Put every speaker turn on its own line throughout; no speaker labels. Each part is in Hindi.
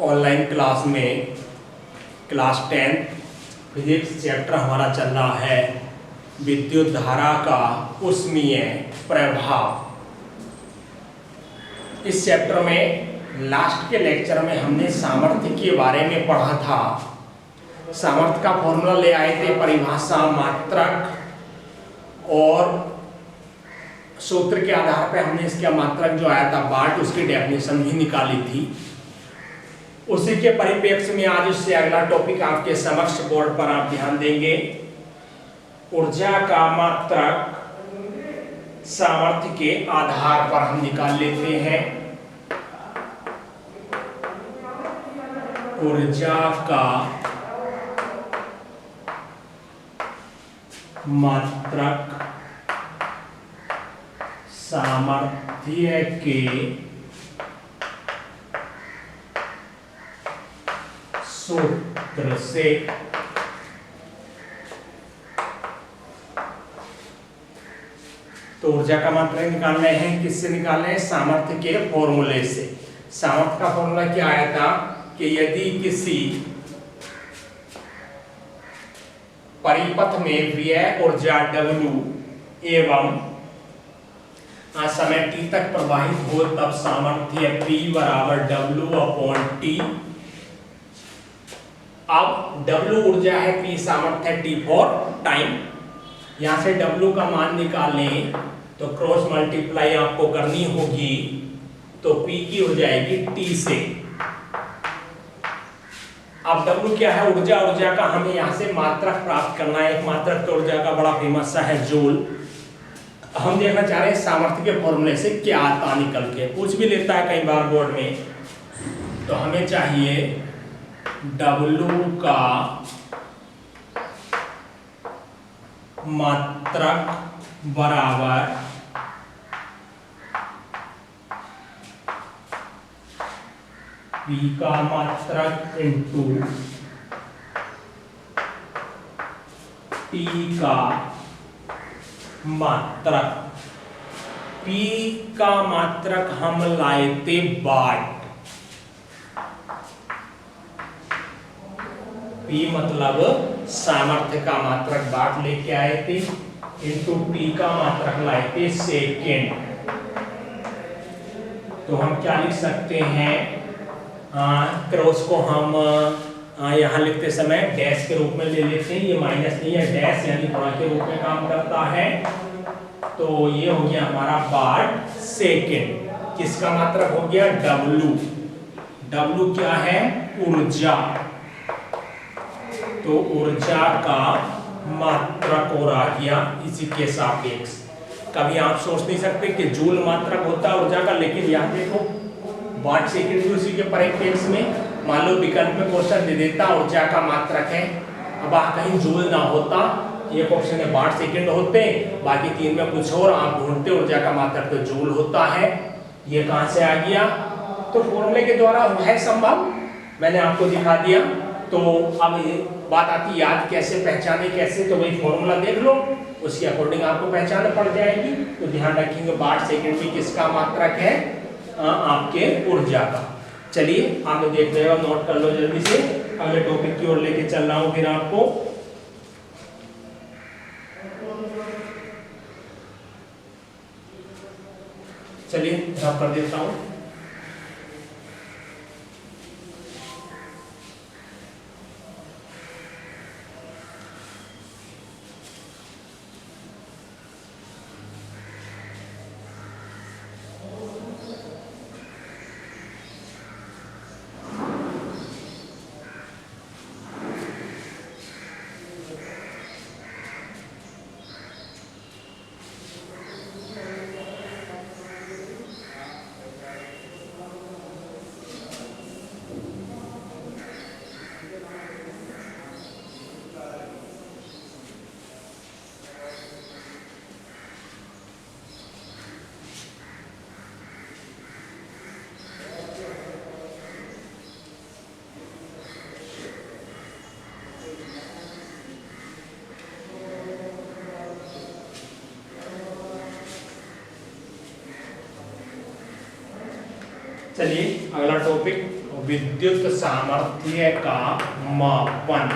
ऑनलाइन क्लास में क्लास 10 फिजिक्स चैप्टर हमारा चल रहा है विद्युत धारा का ऊष्मीय प्रभाव। इस चैप्टर में लास्ट के लेक्चर में हमने सामर्थ्य के बारे में पढ़ा था। सामर्थ्य का फॉर्मूला ले आए थे, परिभाषा, मात्रक और सूत्र के आधार पर हमने इसका मात्रक जो आया था वाट, उसकी डेफिनेशन भी निकाली थी। उसी के परिप्रेक्ष्य में आज उससे अगला टॉपिक आपके समक्ष बोर्ड पर आप ध्यान देंगे। ऊर्जा का मात्रक सामर्थ्य के आधार पर हम निकाल लेते हैं। ऊर्जा का मात्रक सामर्थ्य के सूत्र से। तो ऊर्जा का मात्रक निकालना है, किससे निकालना है? सामर्थ्य के फॉर्मूले से। सामर्थ्य का फॉर्मूला क्या आया था कि यदि किसी परिपथ में व्यय ऊर्जा W एवं समय t तक प्रवाहित हो तब सामर्थ्य P बराबर W/T। अब W ऊर्जा है, P सामर्थ्य है, T फॉर टाइम। यहां से W का मान निकालें तो क्रॉस मल्टीप्लाई आपको करनी होगी, तो P की हो जाएगी T से। अब W क्या है? ऊर्जा। ऊर्जा का हमें यहां से मात्रक प्राप्त करना है। एक मात्रक तो ऊर्जा का बड़ा फेमस सा है जूल। हम देखना चाह रहे हैं सामर्थ्य के फॉर्मूले से क्या आता निकल के। पूछ भी लेता है कई बार बोर्ड में। तो हमें चाहिए W का मात्रक बराबर P का मात्रक इंटू T का मात्रक। P का मात्रक हम लाए थे वाट। P मतलब सामर्थ्य का मात्रक वाट लेके आए थे, इंटू T का मात्रक लाए थे सेकेंड। तो हम क्या लिख सकते हैं? क्रॉस को हम यहाँ लिखते समय डैश के रूप में ले लेते हैं। ये माइनस नहीं है, डैश यानी गुणा के रूप में काम करता है। तो ये हो गया हमारा वाट सेकेंड। किसका मात्रक हो गया? W। W क्या है? ऊर्जा। तो ऊर्जा का मात्रक हो रहा गया इसी के सापेक्ष। कभी आप सोच नहीं सकते कि जूल मात्रक होता है ऊर्जा का, लेकिन यहाँ देखो वाट सेकेंड भी उसी के परिप्रेक्ष्य में। मान लो विकल्प में क्वेश्चन दे देता ऊर्जा का मात्रक है, अब कहीं जूल ना होता, ये क्वेश्चन है वाट सेकेंड होते, बाकी तीन में कुछ और आप ढूंढते ऊर्जा का मात्रक तो जूल होता है। ये कहां से आ गया? तो फॉर्मूले के द्वारा है संभव, मैंने आपको दिखा दिया। तो अब ये बात आती याद कैसे, पहचाने कैसे? तो वही फॉर्मूला देख लो, उसके अकॉर्डिंग आपको पहचान पड़ जाएगी। तो ध्यान रखेंगे वाट सेकेंड में किसका मात्रक है? आपके ऊर्जा का। चलिए आप देख रहे हो, नोट कर लो जल्दी से। अगले टॉपिक की ओर लेके चल रहा हूं फिर आपको। चलिए ड्रॉप कर देता हूं। चलिए अगला टॉपिक, विद्युत सामर्थ्य का मापन।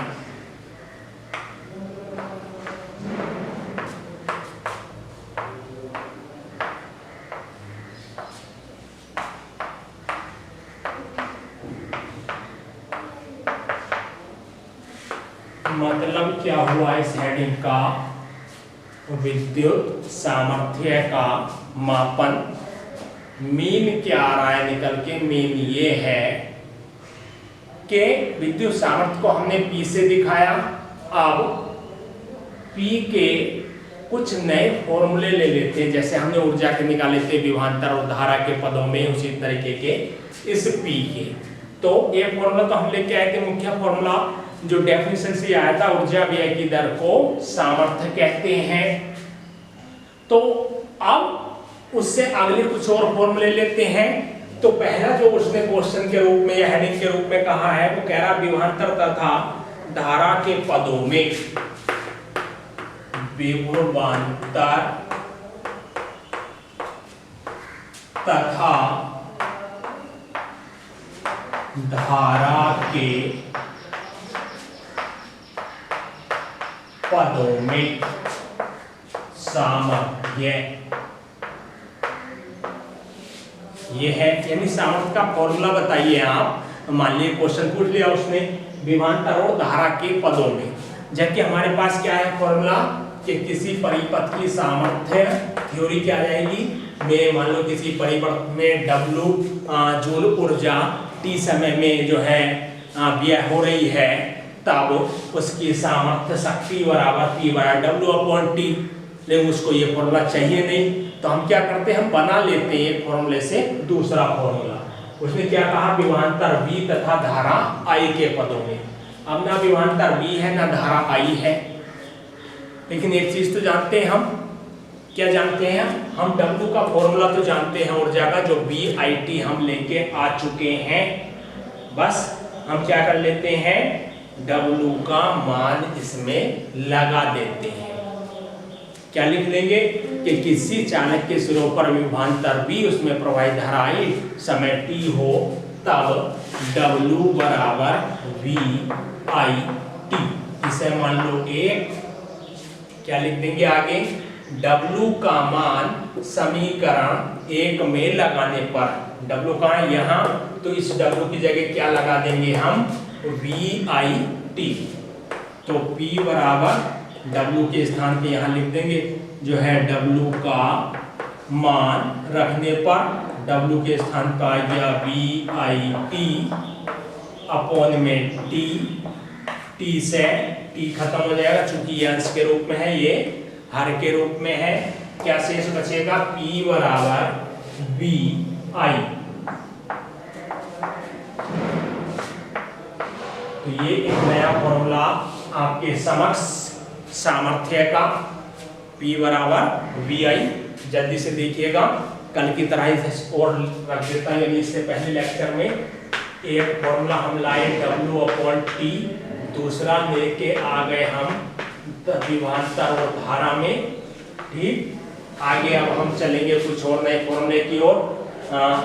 मतलब क्या हुआ इस हेडिंग का, विद्युत सामर्थ्य का मापन। मीन क्या आ रहा है निकल के, मीन ये है कि विद्युत सामर्थ्य को हमने P से दिखाया, अब P के कुछ नए फॉर्मूले ले लेते हैं, जैसे हमने ऊर्जा के निकाले थे विभवांतर और धारा के पदों में, उसी तरीके के इस P के। तो ये फॉर्मूला तो हम लेके आए थे, मुख्य फॉर्मूला जो डेफिनेशन से आया था, ऊर्जा व्यय की दर को सामर्थ्य कहते हैं। तो अब उससे अगले कुछ और फॉर्मूले लेते हैं। तो पहला जो उसने क्वेश्चन के रूप में या हेडिंग के रूप में कहा है, वो कह रहा विभवांतर तथा धारा के पदों में, विभवांतर तथा धारा के पदों में सामर्थ्य, ये है, यानी सामर्थ्य का फॉर्मूला बताइए आप। मान लीजिए क्वेश्चन पूछ लिया उसने विभवांतर और धारा के पदों में, जबकि हमारे पास क्या है फॉर्मूला कि किसी परिपथ की सामर्थ्य थ्योरी क्या आ जाएगी, में मान लो किसी परिपथ में W जूल ऊर्जा T समय में जो है व्यय हो रही है, तब उसकी सामर्थ्य शक्ति बराबर P बराबर W/T। लेकिन उसको ये फॉर्मूला चाहिए नहीं, तो हम क्या करते हैं, हम बना लेते हैं एक फॉर्मूले से दूसरा फॉर्मूला। उसने क्या कहा, विभवांतर V तथा धारा I के पदों में। अब ना विभवांतर V है ना धारा I है, लेकिन एक चीज तो जानते हैं हम, क्या जानते हैं हम W का फॉर्मूला तो जानते हैं ऊर्जा का, जो VIT हम लेके आ चुके हैं। बस हम क्या कर लेते हैं, W का मान इसमें लगा देते हैं। क्या लिख लेंगे कि किसी चालक के सिरों पर विभवांतर V, उसमें प्रवाहित धारा I, समय T हो, तब W बराबर VIT। इसे मान लो एक, क्या लिख देंगे आगे, W का मान समीकरण 1 में लगाने पर, W का यहाँ, तो इस W की जगह क्या लगा देंगे हम, VIT। तो P बराबर W के स्थान पे यहाँ लिख देंगे, जो है W का मान रखने पर W के स्थान पर आ गया VIT अपॉन में T। T से T खत्म हो जाएगा, चूंकि ये अंश के रूप में है, ये हर के रूप में है, क्या शेष बचेगा, P बराबर VI। तो ये एक नया फॉर्मूला आपके समक्ष सामर्थ्य का, P बराबर VI। जल्दी से देखिएगा, कल की तरह ही और रख देता है, यानी इससे पहले लेक्चर में एक फॉर्मूला हम लाए W/T, दूसरा लेके आ गए हम विभवांतर और धारा में। ठीक, आगे अब हम चलेंगे कुछ और नए फॉर्मूले की ओर।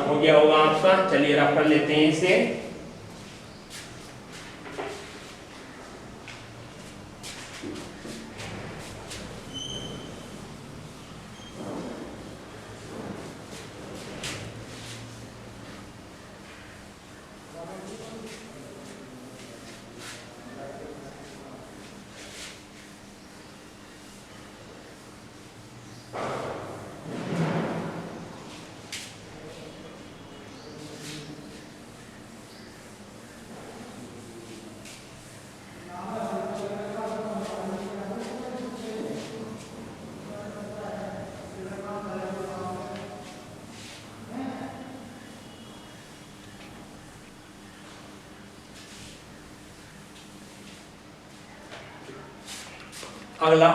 हो गया होगा आपका, चलिए रफ कर लेते हैं इसे। अगला